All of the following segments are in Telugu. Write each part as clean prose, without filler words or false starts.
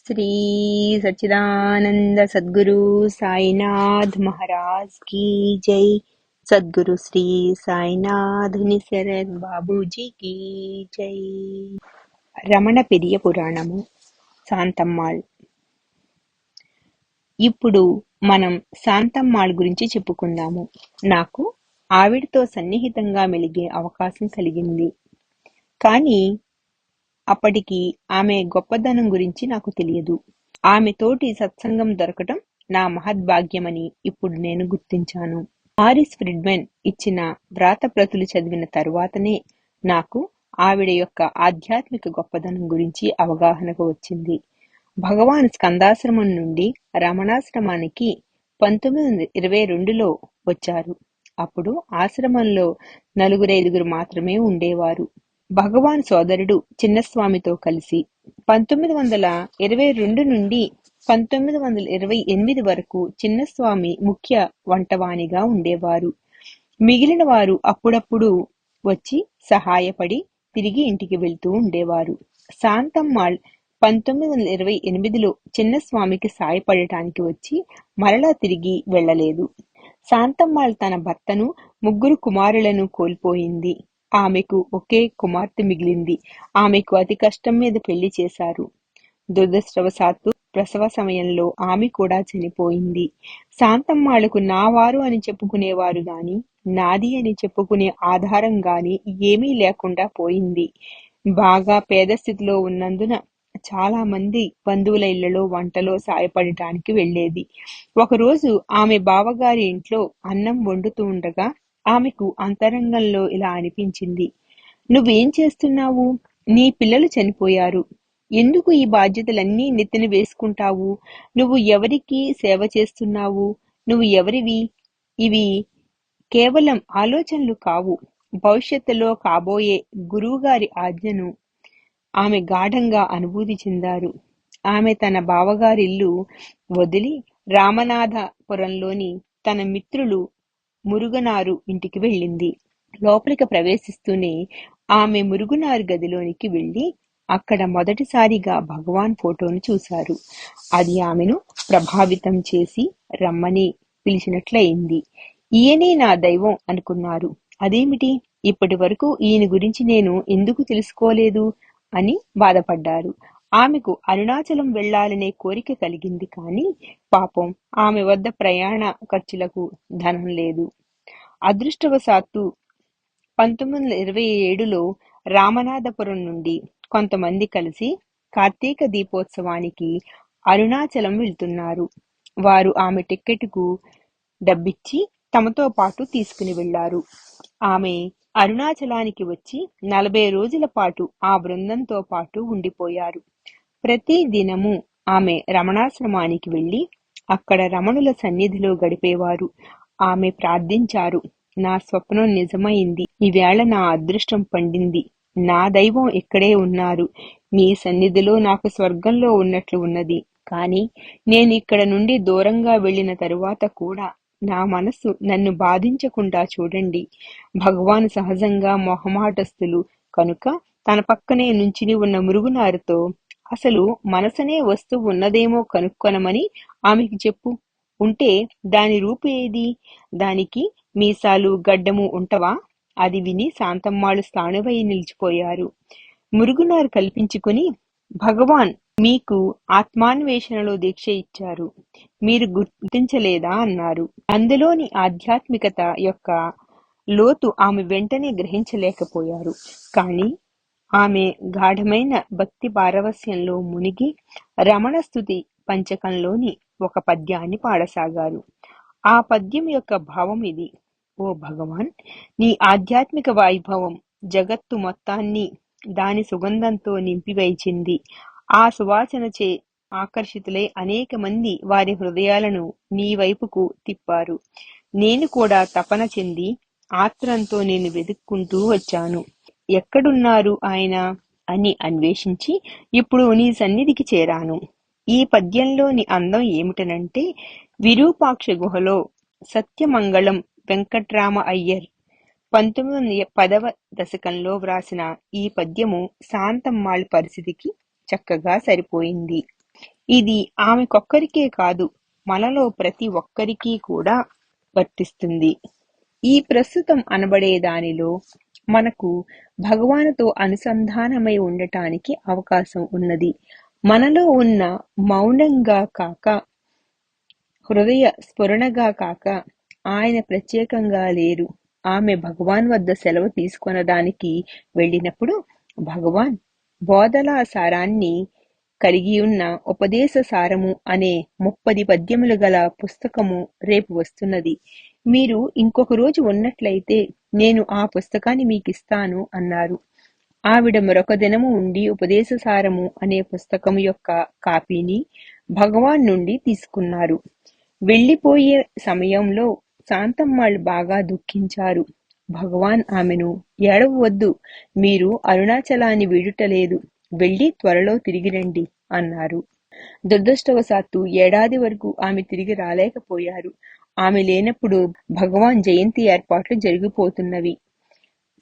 श्री सच्चिदानंद सद्गुरु साईनाथ महाराज की जय। सद्गुरु श्री साईनाथ निसरद बाबूजी की జై. రమణ పెరియ పురాణము శాంతమ్మాళ్. ఇప్పుడు మనం శాంతమ్మాళ్ గురించి చెప్పుకుందాము. నాకు ఆవిడతో సన్నిహితంగా మెలిగే అవకాశం కలిగింది. కానీ అప్పటికి ఆమె గొప్పదనం గురించి నాకు తెలియదు. ఆమె తోటి సత్సంగం దొరకటం నా మహద్భాగ్యమని ఇప్పుడు నేను గుర్తించాను. మారిస్ ఫ్రిడ్మెన్ ఇచ్చిన వ్రాతప్రతులు చదివిన తరువాతనే నాకు ఆవిడ యొక్క ఆధ్యాత్మిక గొప్పదనం గురించి అవగాహనకు వచ్చింది. భగవాన్ స్కందాశ్రమం నుండి రమణాశ్రమానికి 1922లో వచ్చారు. అప్పుడు ఆశ్రమంలో 4-5 మాత్రమే ఉండేవారు. భగవాన్ సోదరుడు చిన్నస్వామితో కలిసి 1922 నుండి 1928 వరకు చిన్నస్వామి ముఖ్య వంటవానిగా ఉండేవారు. మిగిలిన వారు అప్పుడప్పుడు వచ్చి సహాయపడి తిరిగి ఇంటికి వెళ్తూ ఉండేవారు. శాంతమ్మాళ్ 1928లో చిన్నస్వామికి సాయపడటానికి వచ్చి మరలా తిరిగి వెళ్లలేదు. శాంతమ్మాళ్ తన భర్తను 3 కుమారులను కోల్పోయింది. ఆమెకు ఒకే కుమార్తె మిగిలింది. ఆమెకు అతి కష్టం మీద పెళ్లి చేశారు. దురదృష్టవశాత్తు ప్రసవ సమయంలో ఆమె కూడా చనిపోయింది. శాంతమ్మాళ్లకు నా వారు అని చెప్పుకునేవారు గాని, నాది అని చెప్పుకునే ఆధారం గాని ఏమీ లేకుండా పోయింది. బాగా పేద స్థితిలో ఉన్నందున చాలా మంది బంధువుల ఇళ్లలో వంటలో సాయపడటానికి వెళ్లేది. ఒకరోజు ఆమె బావగారి ఇంట్లో అన్నం వండుతూ ఉండగా ఆమెకు అంతరంగంలో ఇలా అనిపించింది. నువ్వేం చేస్తున్నావు? నీ పిల్లలు చనిపోయారు. ఎందుకు ఈ బాధ్యతలన్నీ నెత్తిన వేసుకుంటావు? నువ్వు ఎవరికి సేవ చేస్తున్నావు? నువ్వు ఎవరివి? ఇవి కేవలం ఆలోచనలు కావు. భవిష్యత్తులో కాబోయే గురువుగారి ఆజ్ఞను ఆమె గాఢంగా అనుభూతి చెందారు. ఆమె తన బావగారిల్లు వదిలి రామనాథపురంలోని తన మిత్రులు మురుగునారు ఇంటికి వెళ్ళింది. లోపలికి ప్రవేశిస్తూనే ఆమె మురుగునారు గదిలోనికి వెళ్లి అక్కడ మొదటిసారిగా భగవాన్ ఫోటోను చూశారు. అది ఆమెను ప్రభావితం చేసి రమ్మని పిలిచినట్లయింది. ఈయనే నా దైవం అనుకున్నారు. అదేమిటి, ఇప్పటి వరకు ఈయన గురించి నేను ఎందుకు తెలుసుకోలేదు అని బాధపడ్డారు. ఆమెకు అరుణాచలం వెళ్లాలనే కోరిక కలిగింది. కానీ పాపం ఆమె వద్ద ప్రయాణ ఖర్చులకు ధనం లేదు. అదృష్టవశాత్తు 1927లో రామనాథపురం నుండి కొంతమంది కలిసి కార్తీక దీపోత్సవానికి అరుణాచలం వెళ్తున్నారు. వారు ఆమె టిక్కెట్కు డబ్బిచ్చి తమతో పాటు తీసుకుని వెళ్లారు. ఆమె అరుణాచలానికి వచ్చి 40 రోజుల పాటు ఆ బృందంతో పాటు ఉండిపోయారు. ప్రతి దినము ఆమె రమణాశ్రమానికి వెళ్లి అక్కడ రమణుల సన్నిధిలో గడిపేవారు. ఆమె ప్రార్థించారు. నా స్వప్నం నిజమైంది. ఈవేళ నా అదృష్టం పండింది. నా దైవం ఇక్కడే ఉన్నారు. మీ సన్నిధిలో నాకు స్వర్గంలో ఉన్నట్లు ఉన్నది. కానీ నేను ఇక్కడ నుండి దూరంగా వెళ్లిన తరువాత కూడా నా మనసు నన్ను బాధించకుండా చూడండి. భగవాన్ సహజంగా మొహమాటస్తులు కనుక తన పక్కనే నుంచుని ఉన్న మురుగునారుతో అసలు మనసనే వస్తువు ఉన్నదేమో కనుక్కొనమని ఆమెకు చెప్పు. ఉంటే దాని రూపు ఏది? దానికి మీసాలు గడ్డము ఉంటవా? అది విని శాంతమ్మాళ్ళు స్థాణువై నిలిచిపోయారు. మురుగునారు కల్పించుకుని, భగవాన్ మీకు ఆత్మాన్వేషణలో దీక్ష ఇచ్చారు, మీరు గుర్తించలేదా అన్నారు. అందులోని ఆధ్యాత్మికత యొక్క లోతు ఆమె వెంటనే గ్రహించలేకపోయారు. కానీ ఆమె గాఢమైన భక్తి పారవస్యంలో మునిగి రమణ స్తుతి పంచకంలోని ఒక పద్యాన్ని పాడసాగారు. ఆ పద్యం యొక్క భావం ఇది. ఓ భగవాన్, నీ ఆధ్యాత్మిక వైభవం జగత్తు మొత్తాన్ని దాని సుగంధంతో నింపివేయించింది. ఆ సువాసనచే ఆకర్షితులై అనేక మంది వారి హృదయాలను నీ వైపుకు తిప్పారు. నేను కూడా తపన చెంది ఆత్రంతో నేను వెతుక్కుంటూ వచ్చాను. ఎక్కడున్నారు ఆయన అని అన్వేషించి ఇప్పుడు నీ సన్నిధికి చేరాను. ఈ పద్యంలోని అందం ఏమిటనంటే, విరూపాక్ష గుహలో సత్యమంగళం వెంకట్రామ అయ్యర్ 1910వ దశకంలో వ్రాసిన ఈ పద్యము శాంతమ్మాళ్ పరిస్థితికి చక్కగా సరిపోయింది. ఇది ఆమెకొక్కరికే కాదు, మనలో ప్రతి ఒక్కరికి కూడా వర్తిస్తుంది. ఈ ప్రస్తుతం అనబడే దానిలో మనకు భగవానుతో అనుసంధానమై ఉండటానికి అవకాశం ఉన్నది. మనలో ఉన్న మౌనంగా కాక, హృదయ స్ఫురణగా కాక ఆయన ప్రత్యేకంగా లేరు. ఆమె భగవాన్ వద్ద సెలవు తీసుకొనడానికి వెళ్ళినప్పుడు భగవాన్ బోధల సారాన్ని కలిగియున్న ఉపదేశ సారము అనే 30 పద్యములు గల పుస్తకము రేపు వస్తున్నది. మీరు ఇంకొక రోజు ఉన్నట్లయితే నేను ఆ పుస్తకాన్ని మీకిస్తాను అన్నారు. ఆవిడ మరొక దినము ఉండి ఉపదేశ సారము అనే పుస్తకము యొక్క కాపీని భగవాన్ నుండి తీసుకున్నారు. వెళ్ళిపోయే సమయంలో శాంతమ్మాళ్ళు బాగా దుఃఖించారు. భగవాన్ ఆమెను, ఏడవవద్దు, మీరు అరుణాచలాన్ని వీడుటలేదు, వెళ్ళి త్వరలో తిరిగి రండి అన్నారు. దురదృష్టవశాత్తు ఏడాది వరకు ఆమె తిరిగి రాలేకపోయారు. ఆమె లేనప్పుడు భగవాన్ జయంతి ఏర్పాట్లు జరిగిపోతున్నవి.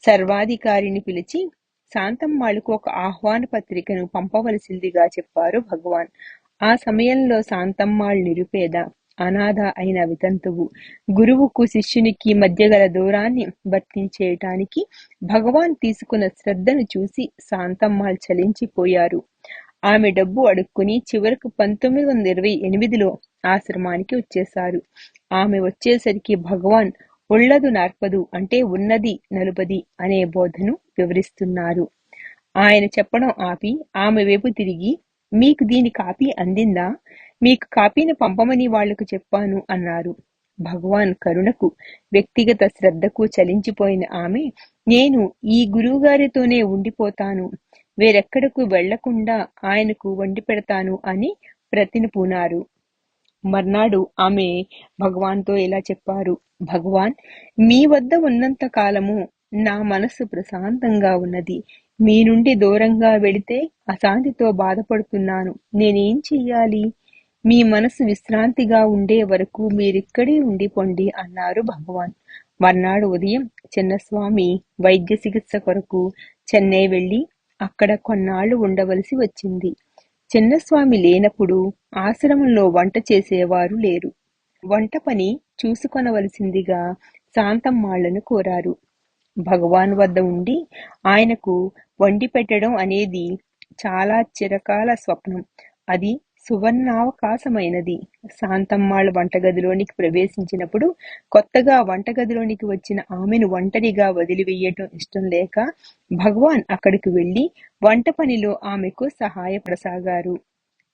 సర్వాధికారిని పిలిచి శాంతమ్మాళ్ళకు ఒక ఆహ్వాన పత్రికను పంపవలసిందిగా చెప్పారు భగవాన్. ఆ సమయంలో శాంతమ్మాళ్ నిరుపేద, అనాథ అయిన వితంతువు. గురువుకు శిష్యునికి మధ్య గల దూరాన్ని భర్తీ భగవాన్ తీసుకున్న శ్రద్ధను చూసి శాంతమ్మాళ్ చలించిపోయారు. ఆమె డబ్బు అడుక్కుని చివరకు 1928లో ఆశ్రమానికి వచ్చేశారు. ఆమె వచ్చేసరికి భగవాన్ ఉళ్ళదు నార్పదు అంటే ఉన్నది నలుపది అనే బోధను వివరిస్తున్నారు. ఆయన చెప్పడం ఆపి ఆమె వైపు తిరిగి, మీకు దీని కాపీ అందిందా? మీకు కాపీని పంపమని వాళ్లకు చెప్పాను అన్నారు. భగవాన్ కరుణకు, వ్యక్తిగత శ్రద్ధకు చలించిపోయిన ఆమె, నేను ఈ గురువుగారితోనే ఉండిపోతాను, వేరెక్కడకు వెళ్లకుండా ఆయనకు వండి పెడతాను అని ప్రతిన పూనారు. మర్నాడు ఆమె భగవాన్తో ఇలా చెప్పారు. భగవాన్, మీ వద్ద ఉన్నంత కాలము నా మనస్సు ప్రశాంతంగా ఉన్నది. మీ నుండి దూరంగా వెళితే అశాంతితో బాధపడుతున్నాను. నేనేం చెయ్యాలి? మీ మనసు విశ్రాంతిగా ఉండే వరకు మీరిక్కడే ఉండిపోండి అన్నారు భగవాన్. మర్నాడు ఉదయం చిన్నస్వామి వైద్య చికిత్స కొరకు చెన్నై వెళ్లి అక్కడ కొన్నాళ్లు ఉండవలసి వచ్చింది. చిన్నస్వామి లేనప్పుడు ఆశ్రమంలో వంట చేసేవారు లేరు. వంట పని చూసుకొనవలసిందిగా శాంతమ్మాళ్లను కోరారు. భగవాన్ వద్ద ఉండి ఆయనకు వండి పెట్టడం అనేది చాలా చిరకాల స్వప్నం. అది సువర్ణావకాశమైనది. శాంతమ్మాళ్ వంటగదిలోనికి ప్రవేశించినప్పుడు కొత్తగా వంటగదిలోనికి వచ్చిన ఆమెను ఒంటరిగా వదిలివేయటం ఇష్టం లేక భగవాన్ అక్కడికి వెళ్లి వంట పనిలో ఆమెకు సహాయపడసాగారు.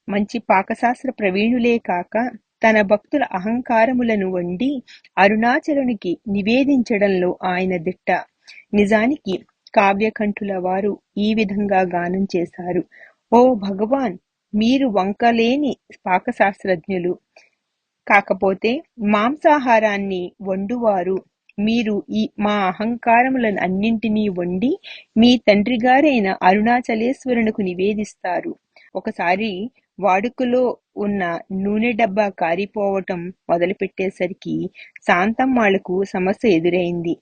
మంచి పాకశాస్త్ర ప్రవీణులే కాక తన భక్తుల అహంకారములను వండి అరుణాచలునికి నివేదించడంలో ఆయన దిట్ట. నిజానికి కావ్యకంఠుల వారు ఈ విధంగా గానం చేశారు. ఓ భగవాన్, మీరు వంకలేని పాకశాస్త్రజ్ఞులు, కాకపోతే మాంసాహారాన్ని వండువారు. మీరు మా అహంకారములను అన్నింటినీ వండి మీ తండ్రి గారైన అరుణాచలేశ్వరునకు నివేదిస్తారు. ఒకసారి వాడుకలో ఉన్న నూనె డబ్బా కారిపోవటం మొదలుపెట్టేసరికి శాంతమ్మాళ్లకు సమస్య ఎదురైంది.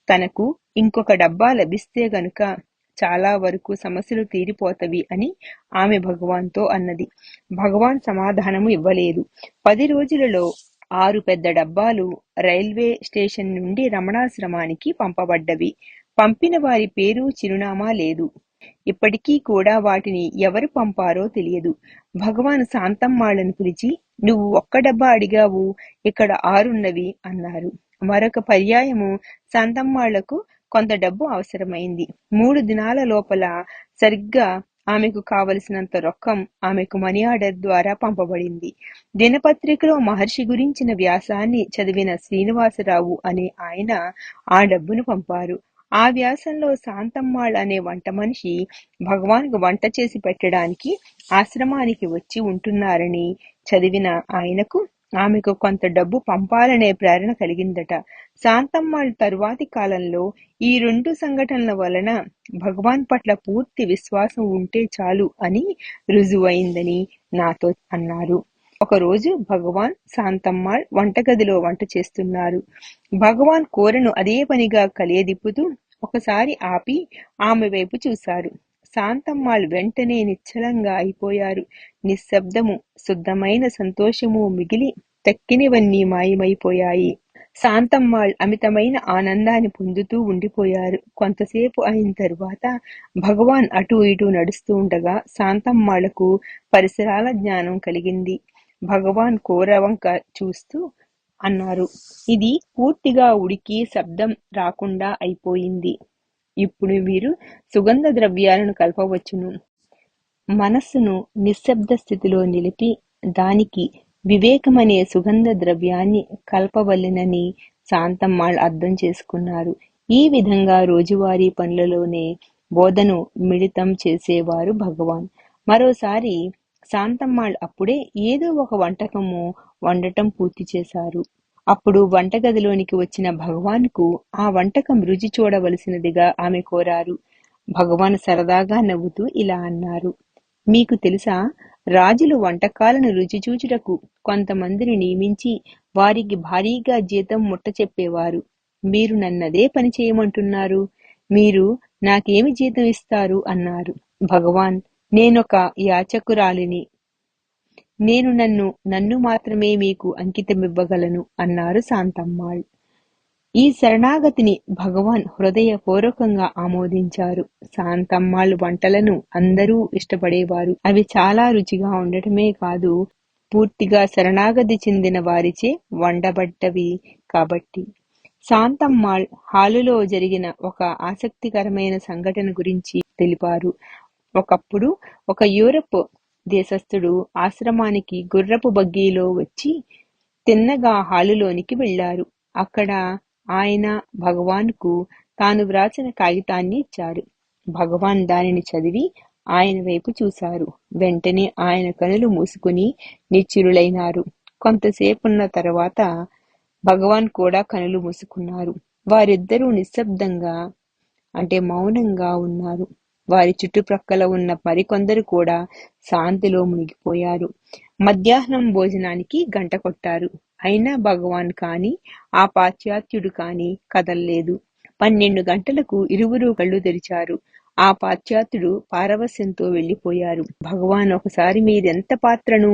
తనకు ఇంకొక డబ్బా లభిస్తే గనుక చాలా వరకు సమస్యలు తీరిపోతవి అని ఆమె భగవాన్తో అన్నది. భగవాన్ సమాధానము ఇవ్వలేదు. 10 రోజులలో 6 పెద్ద డబ్బాలు రైల్వే స్టేషన్ నుండి రమణాశ్రమానికి పంపబడ్డవి. పంపిన వారి పేరు, చిరునామా లేదు. ఇప్పటికీ కూడా వాటిని ఎవరు పంపారో తెలియదు. భగవాన్ శాంతమ్మాళ్లను పిలిచి, నువ్వు ఒక్క డబ్బా అడిగావు, ఇక్కడ 6 అన్నారు. మరొక పర్యాయము శాంతమ్మాళ్లకు కొంత డబ్బు అవసరమైంది. 3 దినాల లోపల సరిగ్గా ఆమెకు కావలసినంత రొక్కం ఆమెకు మనీ ఆర్డర్ ద్వారా పంపబడింది. దినపత్రికలో మహర్షి గురించిన వ్యాసాన్ని చదివిన శ్రీనివాసరావు అనే ఆయన ఆ డబ్బును పంపారు. ఆ వ్యాసంలో శాంతమ్మాళ్ అనే వంట మనిషి భగవాన్కు వంట చేసి పెట్టడానికి ఆశ్రమానికి వచ్చి ఉంటున్నారని చదివిన ఆయనకు ఆమెకు కొంత డబ్బు పంపాలనే ప్రేరణ కలిగిందట. శాంతమ్మాళ్ తరువాతి కాలంలో ఈ 2 సంఘటనల వలన భగవాన్ పట్ల పూర్తి విశ్వాసం ఉంటే చాలు అని రుజువైందని నాతో అన్నారు. ఒకరోజు భగవాన్, శాంతమ్మాళ్ వంటగదిలో వంట చేస్తున్నారు. భగవాన్ కూరను అదే పనిగా కలియదిప్పుతూ ఒకసారి ఆపి ఆమె వైపు చూశారు. శాంతమ్మాళ్ వెంటనే నిశ్చలంగా అయిపోయారు. నిశ్శబ్దము, శుద్ధమైన సంతోషము మిగిలి తక్కినవన్నీ మాయమైపోయాయి. శాంతమ్మాళ్ అమితమైన ఆనందాన్ని పొందుతూ ఉండిపోయారు. కొంతసేపు అయిన తరువాత భగవాన్ అటూ ఇటూ నడుస్తూ ఉండగా శాంతమ్మాళ్లకు పరిసరాల జ్ఞానం కలిగింది. భగవాన్ కూరవంక చూస్తూ అన్నారు, ఇది పూర్తిగా ఉడికి శబ్దం రాకుండా అయిపోయింది. ఇప్పుడు మీరు సుగంధ ద్రవ్యాలను కలపవచ్చును. మనస్సును నిశ్శబ్ద స్థితిలో నిలిపి దానికి వివేకమనే సుగంధ ద్రవ్యాన్ని కలపవలెనని శాంతమ్మాళ్ అర్థం చేసుకున్నారు. ఈ విధంగా రోజువారీ పనులలోనే బోధను మిళితం చేసేవారు భగవాన్. మరోసారి శాంతమ్మాళ్ అప్పుడే ఏదో ఒక వంటకము వండటం పూర్తి చేశారు. అప్పుడు వంటగదిలోనికి వచ్చిన భగవాన్కు ఆ వంటకం రుచి చూడవలసినదిగా ఆమె కోరారు. భగవాన్ సరదాగా నవ్వుతూ ఇలా అన్నారు, మీకు తెలుసా, రాజులు వంటకాలను రుచి చూచుటకు కొంతమందిని నియమించి వారికి భారీగా జీతం ముట్టచెప్పేవారు. మీరు నన్నదే పని చేయమంటున్నారు. మీరు నాకేమి జీతం ఇస్తారు అన్నారు. భగవాన్, నేనొక యాచకురాలిని. నేను నన్ను మాత్రమే మీకు అంకితమివ్వగలను అన్నారు శాంతమ్మాళ్. ఈ శరణాగతిని భగవాన్ హృదయపూర్వకంగా ఆమోదించారు. శాంతమ్మాళ్ వంటలను అందరూ ఇష్టపడేవారు. అవి చాలా రుచిగా ఉండటమే కాదు, పూర్తిగా శరణాగతి చెందిన వారిచే వండబడ్డవి కాబట్టి. శాంతమ్మాళ్ హాలులో జరిగిన ఒక ఆసక్తికరమైన సంఘటన గురించి తెలిపారు. ఒకప్పుడు ఒక యూరప్ దేశస్థుడు ఆశ్రమానికి గుర్రపు బగ్గీలో వచ్చి తిన్నగా హాలులోనికి వెళ్లారు. అక్కడ ఆయన భగవాన్కు తాను వ్రాసిన కాగితాన్ని ఇచ్చారు. భగవాన్ దానిని చదివి ఆయన వైపు చూశారు. వెంటనే ఆయన కనులు మూసుకుని నిశ్చలులైనారు. కొంతసేపున్న తర్వాత భగవాన్ కూడా కనులు మూసుకున్నారు. వారిద్దరూ నిశ్శబ్దంగా మౌనంగా ఉన్నారు. వారి చుట్టుప్రక్కల ఉన్న మరికొందరు కూడా శాంతిలో మునిగిపోయారు. మధ్యాహ్నం భోజనానికి గంట కొట్టారు. అయినా భగవాన్ కాని ఆ పాశ్చాత్యుడు కాని కదల్లేదు. 12 గంటలకు ఇరువురు కళ్ళు తెరిచారు. ఆ పాశ్చాత్యుడు పారవస్యంతో వెళ్లిపోయారు. భగవాన్, ఒకసారి మీరెంత పాత్రను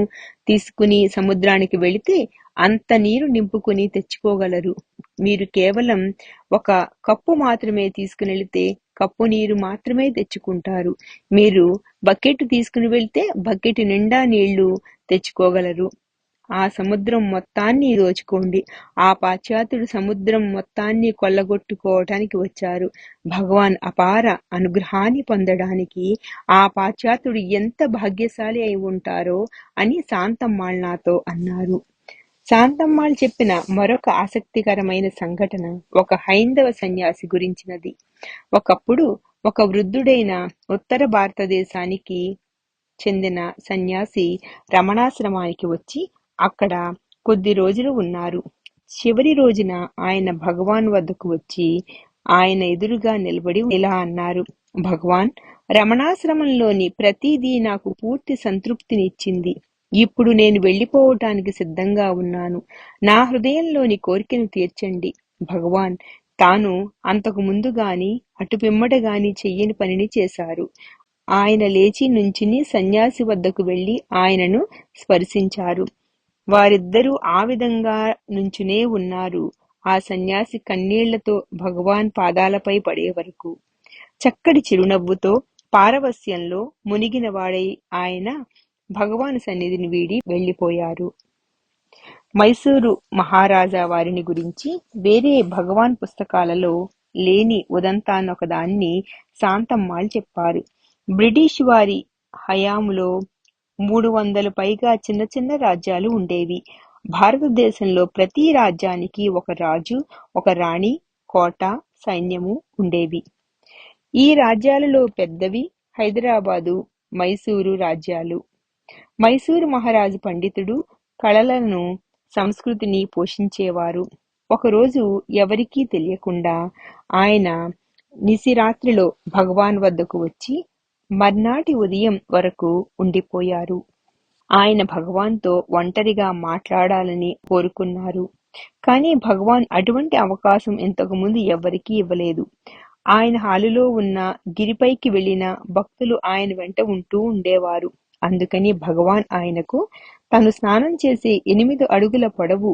తీసుకుని సముద్రానికి వెళితే అంత నీరు నింపుకుని తెచ్చుకోగలరు. మీరు కేవలం ఒక కప్పు మాత్రమే తీసుకునెళితే కప్పు నీరు మాత్రమే తెచ్చుకుంటారు. మీరు బకెట్ తీసుకుని వెళ్తే బకెట్ నిండా నీళ్లు తెచ్చుకోగలరు. ఆ సముద్రం మొత్తాన్ని దోచుకోండి. ఆ పాశ్చాత్యుడు సముద్రం మొత్తాన్ని కొల్లగొట్టుకోవటానికి వచ్చారు. భగవాన్ అపార అనుగ్రహాన్ని పొందడానికి ఆ పాశ్చాత్యుడు ఎంత భాగ్యశాలి అయి ఉంటారో అని శాంతమ్మాళ్ నాతో అన్నారు. శాంతమ్మాళ్ చెప్పిన మరొక ఆసక్తికరమైన సంఘటన ఒక హైందవ సన్యాసి గురించినది. ఒకప్పుడు ఒక వృద్ధుడైన ఉత్తర భారతదేశానికి చెందిన సన్యాసి రమణాశ్రమానికి వచ్చి అక్కడ కొద్ది రోజులు ఉన్నారు. చివరి రోజున ఆయన భగవాన్ వద్దకు వచ్చి ఆయన ఎదురుగా నిలబడి ఇలా అన్నారు, భగవాన్, రమణాశ్రమంలోని ప్రతిదీ నాకు పూర్తి సంతృప్తినిచ్చింది. ఇప్పుడు నేను వెళ్లిపోవటానికి సిద్ధంగా ఉన్నాను. నా హృదయంలోని కోరికను తీర్చండి. భగవాన్ తాను అంతకు ముందు గాని అటు పిమ్మట గాని చెయ్యని పనిని చేశారు. ఆయన లేచి నుంచుని సన్యాసి వద్దకు వెళ్లి ఆయనను స్పర్శించారు. వారిద్దరూ ఆ విధంగా నుంచునే ఉన్నారు. ఆ సన్యాసి కన్నీళ్లతో భగవాన్ పాదాలపై పడే వరకు. చక్కటి చిరునవ్వుతో పారవస్యంలో మునిగిన వాడై ఆయన భగవాన్ సన్నిధిని వీడి వెళ్లిపోయారు. మైసూరు మహారాజా వారిని గురించి వేరే భగవాన్ పుస్తకాలలో లేని ఉదంతాన్నొకదాన్ని శాంతమ్మాళ్ చెప్పారు. బ్రిటిష్ వారి హయాంలో 300 పైగా చిన్న చిన్న రాజ్యాలు ఉండేవి. భారతదేశంలో ప్రతి రాజ్యానికి ఒక రాజు, ఒక రాణి, కోట, సైన్యము ఉండేవి. ఈ రాజ్యాలలో పెద్దవి హైదరాబాదు, మైసూరు రాజ్యాలు. మైసూరు మహారాజు పండితుడు, కళలను, సంస్కృతిని పోషించేవారు. ఒకరోజు ఎవరికీ తెలియకుండా ఆయన నిశిరాత్రిలో భగవాన్ వద్దకు వచ్చి మర్నాటి ఉదయం వరకు ఉండిపోయారు. ఆయన భగవాన్తో ఒంటరిగా మాట్లాడాలని కోరుకున్నారు. కానీ భగవాన్ అటువంటి అవకాశం ఇంతకు ముందు ఎవ్వరికీ ఇవ్వలేదు. ఆయన హాలులో ఉన్న గిరిపైకి వెళ్ళిన భక్తులు ఆయన వెంట ఉంటూ ఉండేవారు. అందుకని భగవాన్ ఆయనకు తను స్నానం చేసే 8 అడుగుల పొడవు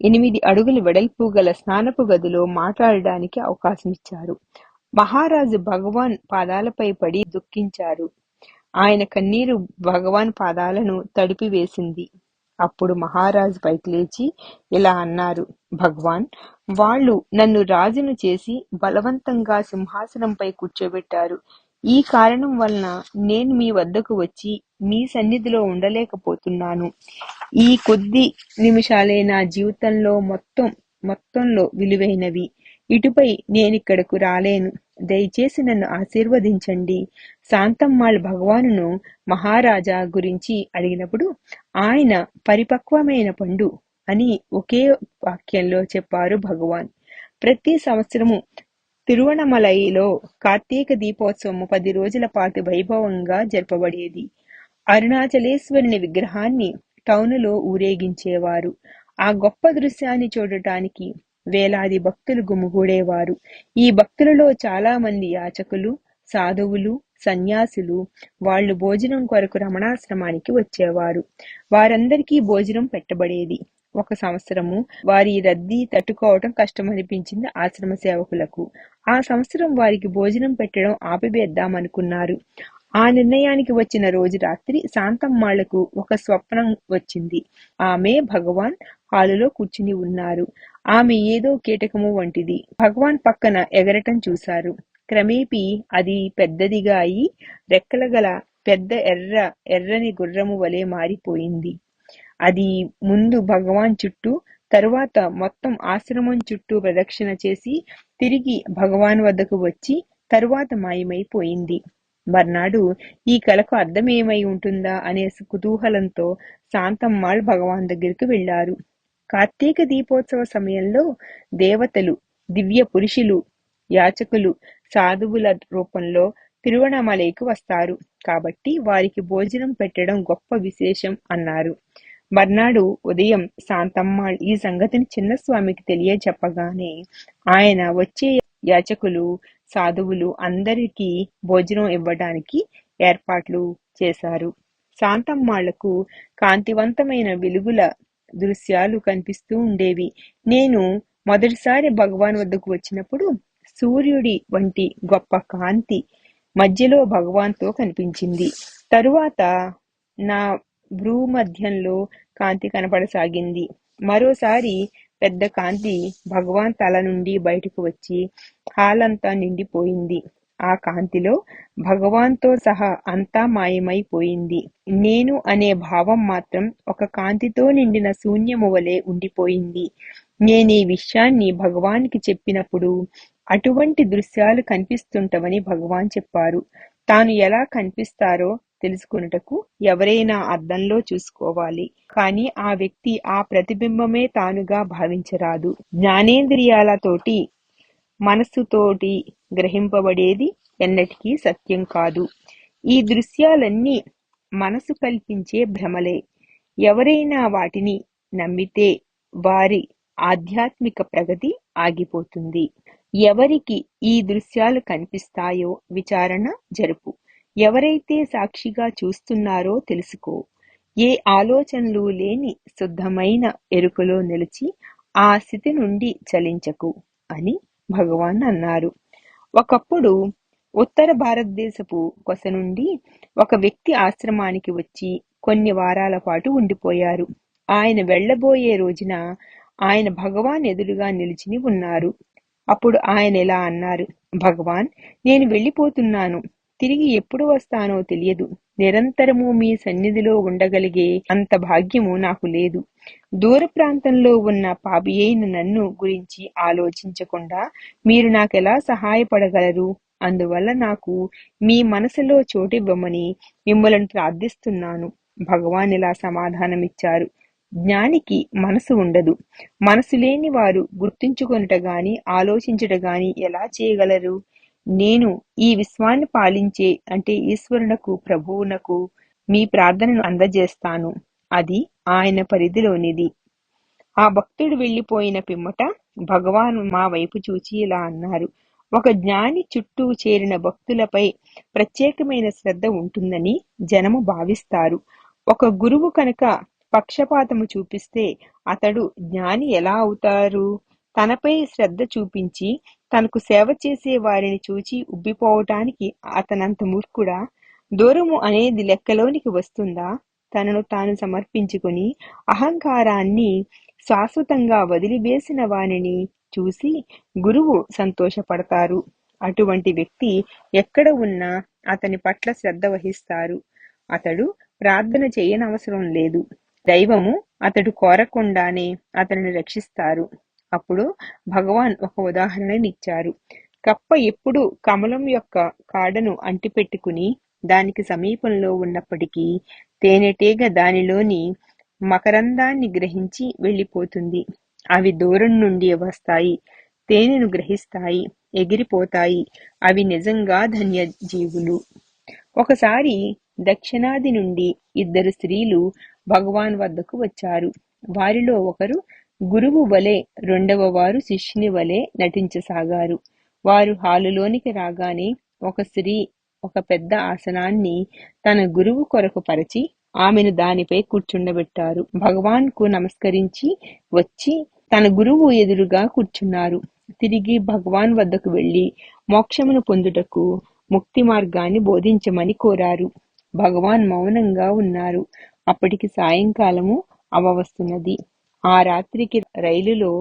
8 అడుగుల వెడల్పు గల స్నానపు గదిలో మాట్లాడడానికి అవకాశమిచ్చారు. మహారాజు భగవాన్ పాదాలపై పడి దుఃఖించారు. ఆయన కన్నీరు భగవాన్ పాదాలను తడిపివేసింది. అప్పుడు మహారాజు పైకి లేచి ఇలా అన్నారు: భగవాన్, వాళ్ళు నన్ను రాజును చేసి బలవంతంగా సింహాసనంపై కూర్చోబెట్టారు. ఈ కారణం వలన నేను మీ వద్దకు వచ్చి మీ సన్నిధిలో ఉండలేకపోతున్నాను. ఈ కొద్ది నిమిషాలే నా జీవితంలో మొత్తంలో విలువైనవి. ఇటుపై నేనిక్కడకు రాలేను. దయచేసి నన్ను ఆశీర్వదించండి. శాంతమ్మాళ్ భగవానును మహారాజా గురించి అడిగినప్పుడు ఆయన పరిపక్వమైన పండు అని ఒకే వాక్యంలో చెప్పారు భగవాన్. ప్రతి సంవత్సరము తిరువణమలైలో కార్తీక దీపోత్సవం 10 రోజుల పాటు వైభవంగా జరపబడేది. అరుణాచలేశ్వరుని విగ్రహాన్ని టౌనులో ఊరేగించేవారు. ఆ గొప్ప దృశ్యాన్ని చూడటానికి వేలాది భక్తులు గుమిగూడేవారు. ఈ భక్తులలో చాలా మంది యాచకులు, సాధువులు, సన్యాసులు. వాళ్ళు భోజనం కొరకు రమణాశ్రమానికి వచ్చేవారు. వారందరికీ భోజనం పెట్టబడేది. ఒక సంవత్సరము వారి రద్దీ తట్టుకోవటం కష్టమనిపించింది ఆశ్రమ సేవకులకు. ఆ సంవత్సరం వారికి భోజనం పెట్టడం ఆపివేద్దామనుకున్నారు. ఆ నిర్ణయానికి వచ్చిన రోజు రాత్రి శాంతమ్మాళ్లకు ఒక స్వప్నం వచ్చింది. ఆమె భగవాన్ హాలులో కూర్చుని ఉన్నారు. ఆమె ఏదో కీటకము వంటిది. భగవాన్ పక్కన ఎగరటం చూశారు. క్రమేపీ అది పెద్దదిగా అయి రెక్కల గల పెద్ద ఎర్రని గుర్రము వలె మారిపోయింది. అది ముందు భగవాన్ చుట్టూ, తరువాత మొత్తం ఆశ్రమం చుట్టూ ప్రదక్షిణ చేసి తిరిగి భగవాన్ వద్దకు వచ్చి తరువాత మాయమైపోయింది. మర్నాడు ఈ కలకు అర్థమేమై ఉంటుందా అనే కుతూహలంతో శాంతమ్మాళ్ భగవాన్ దగ్గరికి వెళ్లారు. కార్తీక దీపోత్సవ సమయంలో దేవతలు, దివ్య పురుషులు, యాచకులు, సాధువుల రూపంలో తిరువణమలైకి వస్తారు. కాబట్టి వారికి భోజనం పెట్టడం గొప్ప విశేషం అన్నారు. మర్నాడు ఉదయం శాంతమ్మాళ్ ఈ సంగతిని చిన్నస్వామికి తెలియచెప్పగానే ఆయన వచ్చే యాచకులు, సాధువులు అందరికీ భోజనం ఇవ్వడానికి ఏర్పాట్లు చేశారు. శాంతమ్మాళ్లకు కాంతివంతమైన వెలుగుల దృశ్యాలు కనిపిస్తూ ఉండేవి. నేను మొదటిసారి భగవాన్ వద్దకు వచ్చినప్పుడు సూర్యుడి వంటి గొప్ప కాంతి మధ్యలో భగవాన్తో కనిపించింది. తరువాత నా భ్రూమధ్యంలో కాంతి కనపడసాగింది. మరోసారి పెద్ద కాంతి భగవాన్ తల నుండి బయటకు వచ్చి హాలంతా నిండిపోయింది. ఆ కాంతిలో భగవాన్తో సహా అంతా మాయమైపోయింది. నేను అనే భావం మాత్రం ఒక కాంతితో నిండిన శూన్యము వలె ఉండిపోయింది. నేనీ విషయాన్ని భగవాన్కి చెప్పినప్పుడు అటువంటి దృశ్యాలు కనిపిస్తుంటవని భగవాన్ చెప్పారు. తాను ఎలా కనిపిస్తారో తెలుసుకొనుటకు ఎవరైనా అద్దంలో చూసుకోవాలి. కానీ ఆ వ్యక్తి ఆ ప్రతిబింబమే తానుగా భావించరాదు. జ్ఞానేంద్రియాలతోటి, మనస్సుతోటి గ్రహింపబడేది ఎన్నటికీ సత్యం కాదు. ఈ దృశ్యాలన్నీ మనసు కల్పించే భ్రమలే. ఎవరైనా వాటిని నమ్మితే వారి ఆధ్యాత్మిక ప్రగతి ఆగిపోతుంది. ఎవరికి ఈ దృశ్యాలు కనిపిస్తాయో విచారణ జరుపు. ఎవరైతే సాక్షిగా చూస్తున్నారో తెలుసుకో. ఏ ఆలోచనలు లేని శుద్ధమైన ఎరుకలో నిలిచి ఆ స్థితి నుండి చలించకు అని భగవాన్ అన్నారు. ఒకప్పుడు ఉత్తర భారతదేశపు కొస నుండి ఒక వ్యక్తి ఆశ్రమానికి వచ్చి కొన్ని వారాల పాటు ఉండిపోయారు. ఆయన వెళ్లబోయే రోజున ఆయన భగవాన్ ఎదురుగా నిలిచిని ఉన్నారు. అప్పుడు ఆయన ఇలా అన్నారు: భగవాన్, నేను వెళ్ళిపోతున్నాను. తిరిగి ఎప్పుడు వస్తానో తెలియదు. నిరంతరము మీ సన్నిధిలో ఉండగలిగే అంత భాగ్యము నాకు లేదు. దూర ప్రాంతంలో ఉన్న పాపి అయిన నన్ను గురించి ఆలోచించకుండా మీరు నాకెలా సహాయపడగలరు? అందువల్ల నాకు మీ మనసులో చోటివ్వమని మిమ్మల్ని ప్రార్థిస్తున్నాను. భగవాన్ ఇలా సమాధానమిచ్చారు: జ్ఞానికి మనసు ఉండదు. మనసు లేని వారు గుర్తుంచుకొనుట గాని ఆలోచించుట గాని ఎలా చేయగలరు? నేను ఈ విశ్వాన్ని పాలించే అంటే ఈశ్వరునకు, ప్రభువునకు మీ ప్రార్థనను అందజేస్తాను. అది ఆయన పరిధిలోనిది. ఆ భక్తుడు వెళ్లిపోయిన పిమ్మట భగవాన్ మా వైపు చూచి ఇలా అన్నారు: ఒక జ్ఞాని చుట్టూ చేరిన భక్తులపై ప్రత్యేకమైన శ్రద్ధ ఉంటుందని జనము భావిస్తారు. ఒక గురువు కనుక పక్షపాతము చూపిస్తే అతడు జ్ఞాని ఎలా అవుతారు? తనపై శ్రద్ధ చూపించి తనకు సేవ చేసే వారిని చూచి ఉబ్బిపోవటానికి అతనంత మూర్ఖుడా? దూరము అనేది లెక్కలోనికి వస్తుందా? తనను తాను సమర్పించుకుని అహంకారాన్ని శాశ్వతంగా వదిలివేసిన వానిని చూసి గురువు సంతోషపడతారు. అటువంటి వ్యక్తి ఎక్కడ ఉన్నా అతని పట్ల శ్రద్ధ వహిస్తారు. అతడు ప్రార్థన చేయనవసరం లేదు. దైవము అతడు కోరకుండానే అతనిని రక్షిస్తారు. అప్పుడు భగవాన్ ఒక ఉదాహరణనిచ్చారు. కప్ప ఎప్పుడు కమలం యొక్క కాడను అంటిపెట్టుకుని దానికి సమీపంలో ఉన్నప్పటికీ తేనెటీగ దానిలోని మకరందాన్ని గ్రహించి వెళ్ళిపోతుంది. అవి దూరం నుండి వస్తాయి, తేనెను గ్రహిస్తాయి, ఎగిరిపోతాయి. అవి నిజంగా ధన్యజీవులు. ఒకసారి దక్షిణాది నుండి ఇద్దరు స్త్రీలు భగవాన్ వద్దకు వచ్చారు. వారిలో ఒకరు గురువు వలె, రెండవ వారు శిష్యుని వలె నటించసాగారు. వారు హాలులోనికి రాగానే ఒక స్త్రీ ఒక పెద్ద ఆసనాన్ని తన గురువు కొరకు పరచి ఆమెను దానిపై కూర్చుండబెట్టారు. భగవాన్ కు నమస్కరించి వచ్చి తన గురువు ఎదురుగా కూర్చున్నారు. తిరిగి భగవాన్ వద్దకు వెళ్లి మోక్షమును పొందుటకు ముక్తి మార్గాన్ని బోధించమని కోరారు. భగవాన్ మౌనంగా ఉన్నారు. అప్పటికి సాయంకాలము అవవస్తున్నది. ఆ రాత్రికి రైలులో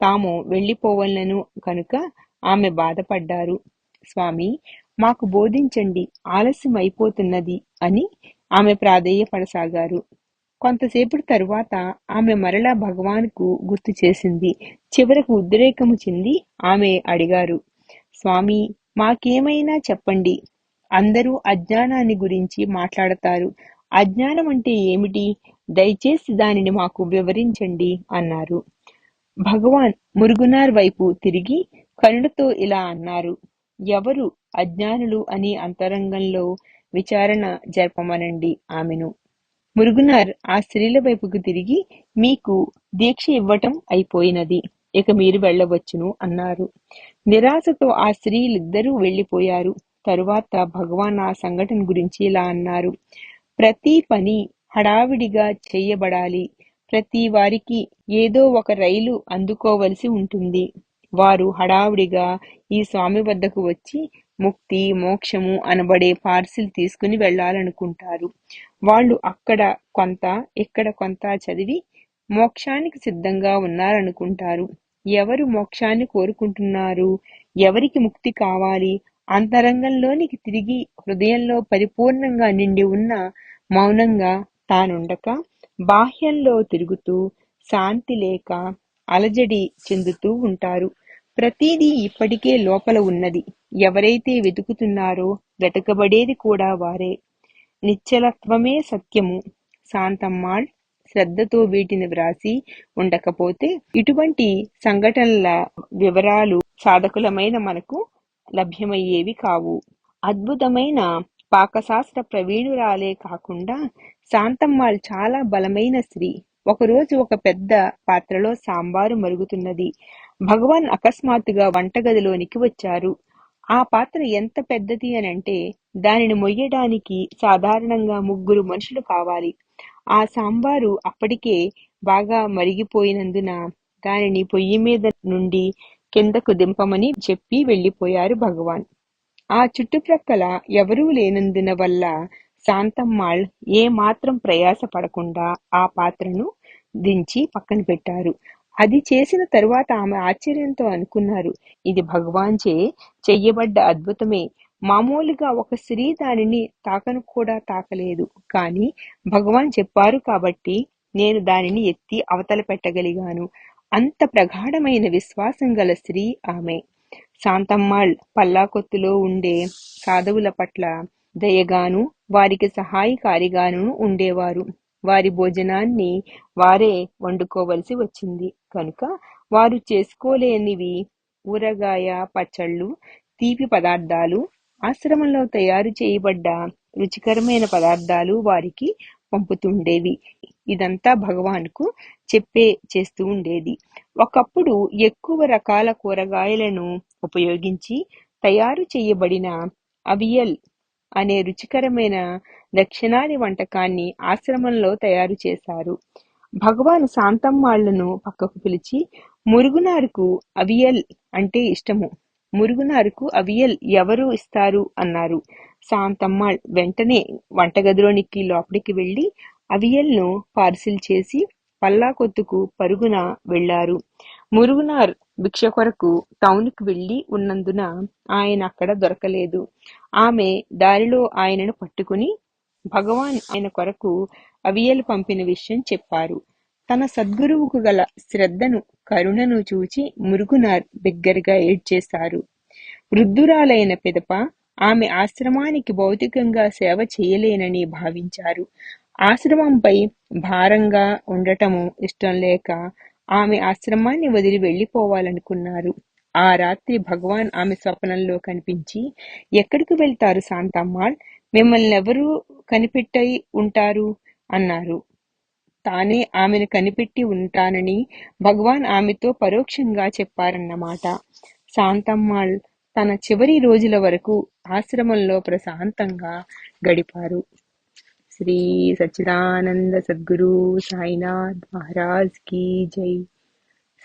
తాము వెళ్లిపోవలను కనుక ఆమె బాధపడ్డారు. స్వామి, మాకు బోధించండి, ఆలస్యం అయిపోతున్నది అని ఆమె ప్రాధేయపడసాగారు. కొంతసేపటి తరువాత ఆమె మరలా భగవాన్కు గుర్తు చేసింది. చివరకు ఉద్రేకము చెంది ఆమె అడిగారు, స్వామి, మాకేమైనా చెప్పండి. అందరూ అజ్ఞానాన్ని గురించి మాట్లాడతారు. అజ్ఞానం అంటే ఏమిటి? దయచేసి దానిని మాకు వివరించండి అన్నారు. భగవాన్ మురుగునార్ వైపు తిరిగి కరుణతో ఇలా అన్నారు. ఎవరు అజ్ఞానులు అని అంతరంగంలో విచారణ జరపమనండి ఆమెను. మురుగునార్ ఆ స్త్రీల వైపుకు తిరిగి, మీకు దీక్ష ఇవ్వటం అయిపోయినది, ఇక మీరు వెళ్ళవచ్చును అన్నారు. నిరాశతో ఆ స్త్రీలిద్దరూ వెళ్లిపోయారు. తరువాత భగవాన్ ఆ సంఘటన గురించి ఇలా అన్నారు. ప్రతి పని హడావిడిగా చేయబడాలి. ప్రతి వారికి ఏదో ఒక రైలు అందుకోవలసి ఉంటుంది. వారు హడావిడిగా ఈ స్వామి వద్దకు వచ్చి ముక్తి, మోక్షము అనబడే పార్సిల్ తీసుకుని వెళ్లాలనుకుంటారు. వాళ్ళు అక్కడ కొంత, ఇక్కడ కొంత చదివి మోక్షానికి సిద్ధంగా ఉన్నారనుకుంటారు. ఎవరు మోక్షాన్ని కోరుకుంటున్నారు? ఎవరికి ముక్తి కావాలి? అంతరంగంలోనికి తిరిగి హృదయంలో పరిపూర్ణంగా నిండి ఉన్న మౌనంగా తానుండక బాహ్యంలో తిరుగుతూ శాంతి లేక అలజడి చెందుతూ ఉంటారు. ప్రతిదీ ఇప్పటికే లోపల ఉన్నది. ఎవరైతే వెతుకుతున్నారో వెతకబడేది కూడా వారే. నిశ్చలత్వమే సత్యము. శాంతమ్మాళ్ శ్రద్ధతో వీటిని వ్రాసి ఉండకపోతే ఇటువంటి సంఘటనల వివరాలు సాధకులమైన మనకు లభ్యమయ్యేవి కావు. అద్భుతమైన పాకశాస్త్ర ప్రవీణురాలే కాకుండా శాంతమ్మాళ్ చాలా బలమైన స్త్రీ. ఒకరోజు ఒక పెద్ద పాత్రలో సాంబారు మరుగుతున్నది. భగవాన్ అకస్మాత్తుగా వంటగదిలోనికి వచ్చారు. ఆ పాత్ర ఎంత పెద్దది అనంటే దానిని మొయ్యడానికి సాధారణంగా 3 మనుషులు కావాలి. ఆ సాంబారు అప్పటికే బాగా మరిగిపోయినందున దానిని పొయ్యి మీద నుండి కిందకు దింపమని చెప్పి వెళ్లిపోయారు భగవాన్. ఆ చుట్టుప్రక్కల ఎవరూ లేనందున వల్ల శాంతమ్మాళ్ ఏ మాత్రం ప్రయాస పడకుండా ఆ పాత్రను దించి పక్కన పెట్టారు. అది చేసిన తరువాత ఆమె ఆశ్చర్యంతో అనుకున్నారు, ఇది భగవాన్చే చెయ్యబడ్డ అద్భుతమే. మామూలుగా ఒక స్త్రీ దానిని తాకను కూడా తాకలేదు. కానీ భగవాన్ చెప్పారు కాబట్టి నేను దానిని ఎత్తి అవతల పెట్టగలిగాను. అంత ప్రగాఢమైన విశ్వాసం గల స్త్రీ ఆమె. శాంతమ్మాళ్ పల్లాకొత్తులో ఉండే సాధువుల పట్ల దయగాను, వారికి సహాయకారిగాను ఉండేవారు. వారి భోజనాన్ని వారే వండుకోవలసి వచ్చింది కనుక వారు చేసుకోలేనివి ఊరగాయ, పచ్చళ్ళు, తీపి పదార్థాలు, ఆశ్రమంలో తయారు చేయబడ్డ రుచికరమైన పదార్థాలు వారికి పంపుతుండేవి. ఇదంతా భగవాన్కు చేస్తూ ఉండేది. ఒకప్పుడు ఎక్కువ రకాల కూరగాయలను ఉపయోగించి తయారు చేయబడిన అవియల్ అనే రుచికరమైన దక్షిణాది వంటకాన్ని ఆశ్రమంలో తయారు చేశారు. భగవాన్ శాంతమ్మాళ్లను పక్కకు పిలిచి, మురుగునారుకు అవియల్ అంటే ఇష్టము. మురుగునారుకు అవియల్ ఎవరు ఇస్తారు అన్నారు. శాంతమ్మాళ్ వెంటనే వంటగదిలోనికి లోపలికి వెళ్లి అవియల్ను పార్సిల్ చేసి పల్లాకొత్తుకు పరుగున వెళ్లారు. మురుగునార్ భిక్ష కొరకు టౌనుకు వెళ్లి ఉన్నందున ఆయన అక్కడ దొరకలేదు. ఆమె దారిలో ఆయనను పట్టుకుని భగవాన్ ఆయన కొరకు అవియల్ పంపిన విషయం చెప్పారు. తన సద్గురువుకు గల శ్రద్ధను, కరుణను చూచి మురుగునార్ బిగ్గరగా ఏడ్చేశారు. వృద్ధురాలైన పిదప ఆమె ఆశ్రమానికి భౌతికంగా సేవ చేయలేనని భావించారు. ఆశ్రమంపై భారంగా ఉండటము ఇష్టం లేక ఆమె ఆశ్రమాన్ని వదిలి వెళ్లిపోవాలనుకున్నారు. ఆ రాత్రి భగవాన్ ఆమె స్వప్నంలో కనిపించి, ఎక్కడికి వెళ్తారు శాంతమ్మాళ్? మిమ్మల్నెవరు కనిపెట్టి ఉంటారు అన్నారు. తానే ఆమెను కనిపెట్టి ఉంటానని భగవాన్ ఆమెతో పరోక్షంగా చెప్పారన్నమాట. శాంతమ్మాళ్ తన చివరి రోజుల వరకు ఆశ్రమంలో ప్రశాంతంగా గడిపారు. శ్రీ సచ్చిదానంద సద్గురు సాయినాథ్ మహారాజ్ की जय।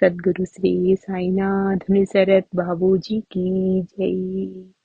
सद्गुरु श्री साईनाथ मुनिसरत बाबूजी की जय।